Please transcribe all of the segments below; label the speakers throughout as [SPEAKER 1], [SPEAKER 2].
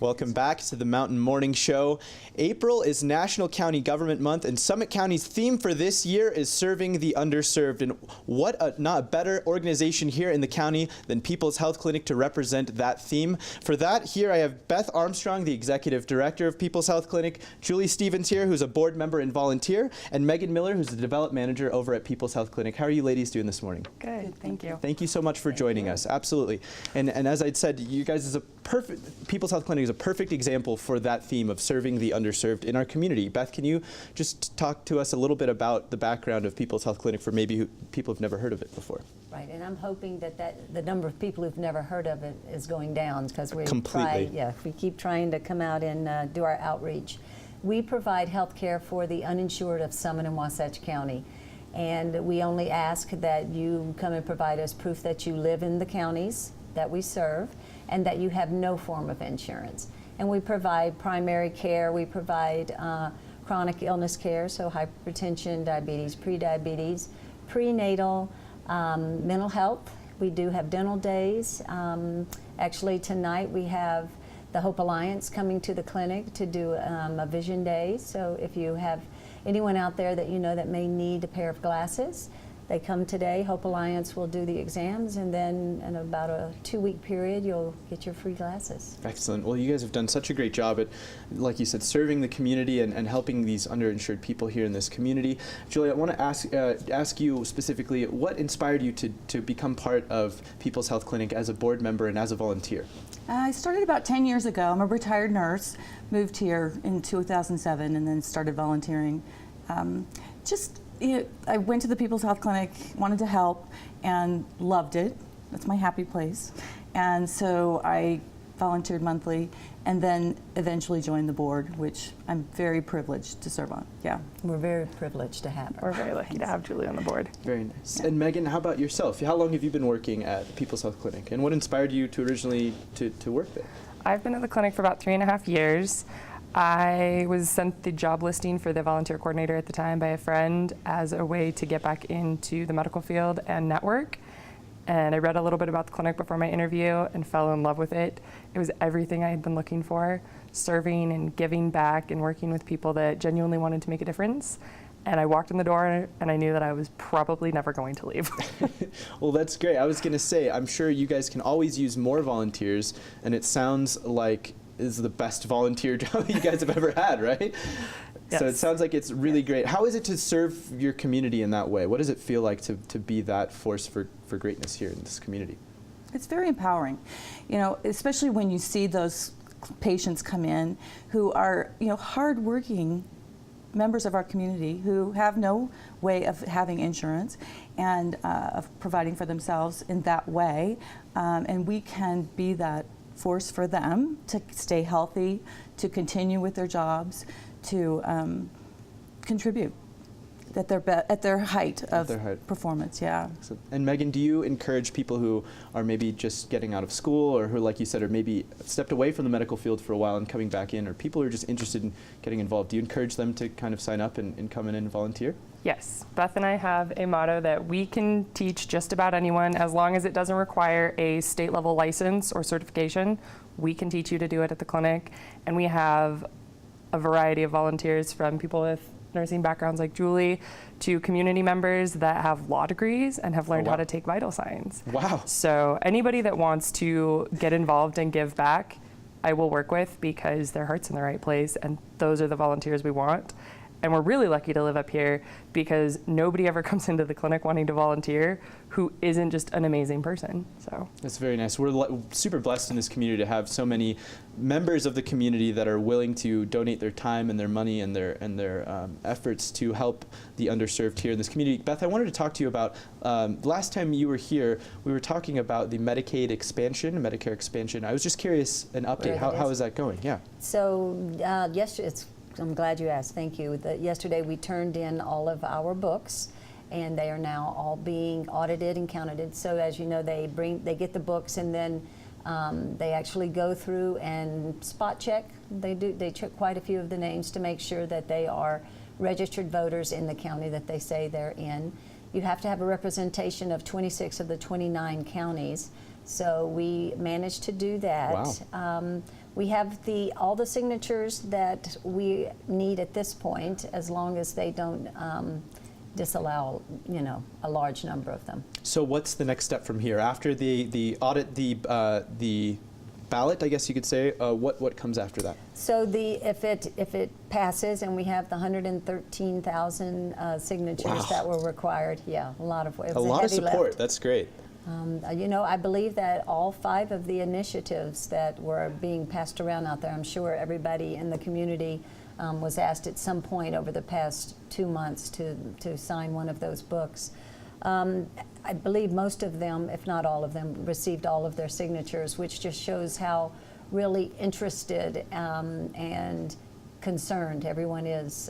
[SPEAKER 1] Welcome back to the Mountain Morning Show. April is National County Government Month, and Summit County's theme for this year is serving the underserved. And what not a better organization here in the county than People's Health Clinic to represent that theme. For that, here I have Beth Armstrong, the Executive Director of People's Health Clinic, Julie Stevens here, who's a board member and volunteer, and Megan Miller, who's the Development Manager over at People's Health Clinic. How are you ladies doing this morning?
[SPEAKER 2] Good, thank you.
[SPEAKER 1] Thank you so much for joining us. Absolutely. And as I'd said, you guys is a perfect, People's Health Clinic is a perfect example for that theme of serving the underserved in our community. Beth, can you just talk to us a little bit about the background of People's Health Clinic for maybe people who've never heard of it before?
[SPEAKER 3] Right, and I'm hoping that the number of people who've never heard of it is going down because we we keep trying to come out and do our outreach. We provide health care for the uninsured of Summit and Wasatch County. And we only ask that you come and provide us proof that you live in the counties that we serve and that you have no form of insurance. And we provide primary care, we provide chronic illness care, so hypertension, diabetes, prediabetes, prenatal, mental health. We do have dental days. Actually tonight we have the Hope Alliance coming to the clinic to do a vision day. So if you have anyone out there that you know that may need a pair of glasses, they come today. Hope Alliance will do the exams, and then in about a 2-week period, you'll get your free glasses.
[SPEAKER 1] Excellent. Well, you guys have done such a great job at, like you said, serving the community and helping these underinsured people here in this community. Julie, I want to ask you specifically, what inspired you to become part of People's Health Clinic as a board member and as a volunteer?
[SPEAKER 2] I started about 10 years ago. I'm a retired nurse, moved here in 2007, and then started volunteering. I went to the People's Health Clinic, wanted to help, and loved it. That's my happy place. And so I volunteered monthly and then eventually joined the board, which I'm very privileged to serve on. Yeah.
[SPEAKER 3] We're very privileged to have her.
[SPEAKER 4] We're very lucky to have Julie on the board.
[SPEAKER 1] Very nice.
[SPEAKER 2] Yeah.
[SPEAKER 1] And Megan, how about yourself? How long have you been working at People's Health Clinic, and what inspired you to originally to work there?
[SPEAKER 4] I've been at the clinic for about 3.5 years. I was sent the job listing for the volunteer coordinator at the time by a friend as a way to get back into the medical field and network. And I read a little bit about the clinic before my interview and fell in love with it. It was everything I had been looking for, serving and giving back and working with people that genuinely wanted to make a difference. And I walked in the door and I knew that I was probably never going to leave.
[SPEAKER 1] Well, that's great. I was going to say, I'm sure you guys can always use more volunteers, and it sounds like is the best volunteer job you guys have ever had, right?
[SPEAKER 4] Yes.
[SPEAKER 1] So it sounds like it's really great. How is it to serve your community in that way? What does it feel like to be that force for greatness here in this community?
[SPEAKER 2] It's very empowering, you know, especially when you see those patients come in who are, you know, hardworking members of our community who have no way of having insurance and of providing for themselves in that way, and we can be that force for them to stay healthy, to continue with their jobs, to contribute at their height of performance. Yeah.
[SPEAKER 1] Excellent. And Megan, do you encourage people who are maybe just getting out of school, or who, like you said, are maybe stepped away from the medical field for a while and coming back in, or people who are just interested in getting involved, do you encourage them to kind of sign up and come in and volunteer?
[SPEAKER 4] Yes, Beth and I have a motto that we can teach just about anyone as long as it doesn't require a state level license or certification. We can teach you to do it at the clinic, and we have a variety of volunteers from people with nursing backgrounds like Julie to community members that have law degrees and have learned how to take vital signs.
[SPEAKER 1] Wow.
[SPEAKER 4] So anybody that wants to get involved and give back, I will work with, because their heart's in the right place, and those are the volunteers we want. And we're really lucky to live up here because nobody ever comes into the clinic wanting to volunteer who isn't just an amazing person. So
[SPEAKER 1] that's very nice. We're super blessed in this community to have so many members of the community that are willing to donate their time and their money and their efforts to help the underserved here in this community. Beth, I wanted to talk to you about last time you were here, we were talking about the Medicaid expansion, Medicare expansion. I was just curious, an update. How is that going? Yeah.
[SPEAKER 3] So I'm glad you asked. Thank you. Yesterday we turned in all of our books, and they are now all being audited and counted. So as you know, they get the books, and then they actually go through and spot check. They check quite a few of the names to make sure that they are registered voters in the county that they say they're in. You have to have a representation of 26 of the 29 counties. So we managed to do that.
[SPEAKER 1] Wow.
[SPEAKER 3] We have all the signatures that we need at this point, as long as they don't disallow, a large number of them.
[SPEAKER 1] So what's the next step from here? After the audit, the ballot, I guess you could say, what comes after that?
[SPEAKER 3] So if it passes and we have the 113,000 signatures that were required, yeah, a lot of
[SPEAKER 1] support.
[SPEAKER 3] lift.
[SPEAKER 1] That's great.
[SPEAKER 3] I believe that all 5 of the initiatives that were being passed around out there, I'm sure everybody in the community was asked at some point over the past 2 months to sign one of those books. I believe most of them, if not all of them, received all of their signatures, which just shows how really interested and concerned everyone is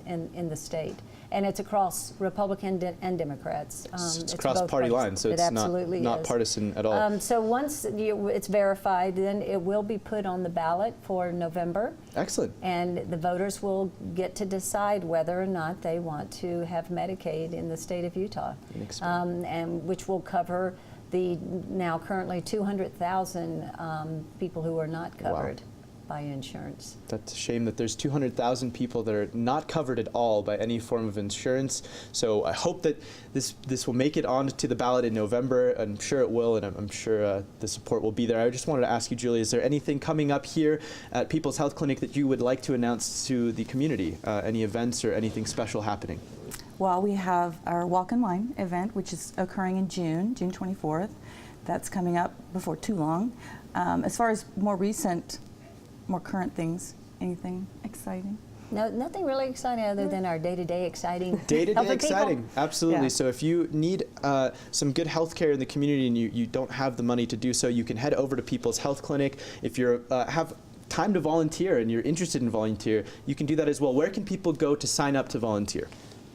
[SPEAKER 3] in the state. And it's across Republican and Democrats.
[SPEAKER 1] It's across party lines, so it's not partisan at all.
[SPEAKER 3] So once it's verified, then it will be put on the ballot for November.
[SPEAKER 1] Excellent.
[SPEAKER 3] And the voters will get to decide whether or not they want to have Medicaid in the state of Utah, and which will cover the now currently 200,000 people who are not covered by insurance.
[SPEAKER 1] That's a shame that there's 200,000 people that are not covered at all by any form of insurance. So I hope that this will make it onto the ballot in November. I'm sure it will, and I'm sure the support will be there. I just wanted to ask you, Julie, is there anything coming up here at People's Health Clinic that you would like to announce to the community? Any events or anything special happening?
[SPEAKER 2] Well, we have our Walk in Line event, which is occurring in June 24th. That's coming up before too long. As far as more current things, anything exciting?
[SPEAKER 3] No, nothing really exciting other than our day-to-day exciting.
[SPEAKER 1] Day-to-day exciting, absolutely.
[SPEAKER 2] Yeah.
[SPEAKER 1] So if you need some good health care in the community and you don't have the money to do so, you can head over to People's Health Clinic. If you have time to volunteer and you're interested in volunteer, you can do that as well. Where can people go to sign up to volunteer?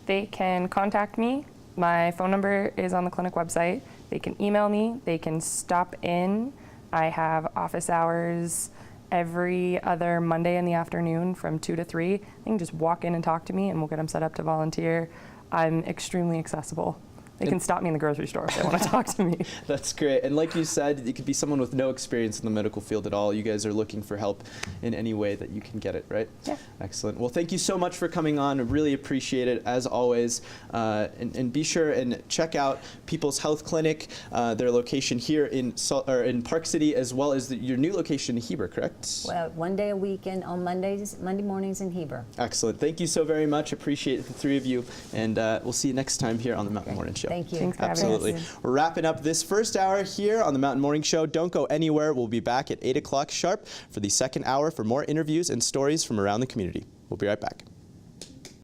[SPEAKER 4] They can contact me. My phone number is on the clinic website. They can email me. They can stop in. I have office hours every other Monday in the afternoon from 2 to 3. They can just walk in and talk to me, and we'll get them set up to volunteer. I'm extremely accessible. They can stop me in the grocery store if they want to talk to me.
[SPEAKER 1] That's great. And like you said, it could be someone with no experience in the medical field at all. You guys are looking for help in any way that you can get it, right?
[SPEAKER 4] Yeah.
[SPEAKER 1] Excellent. Well, thank you so much for coming on. I really appreciate it, as always. And be sure and check out People's Health Clinic, their location here in Park City, as well as your new location in Heber, correct?
[SPEAKER 3] Well, one day a week on Monday mornings in Heber.
[SPEAKER 1] Excellent. Thank you so very much. Appreciate the 3 of you. And we'll see you next time here on the Mountain Morning Show.
[SPEAKER 3] Thank you.
[SPEAKER 4] Thanks for having us.
[SPEAKER 1] Absolutely. We're wrapping up this first hour here on the Mountain Morning Show. Don't go anywhere. We'll be back at 8 o'clock sharp for the second hour for more interviews and stories from around the community. We'll be right back.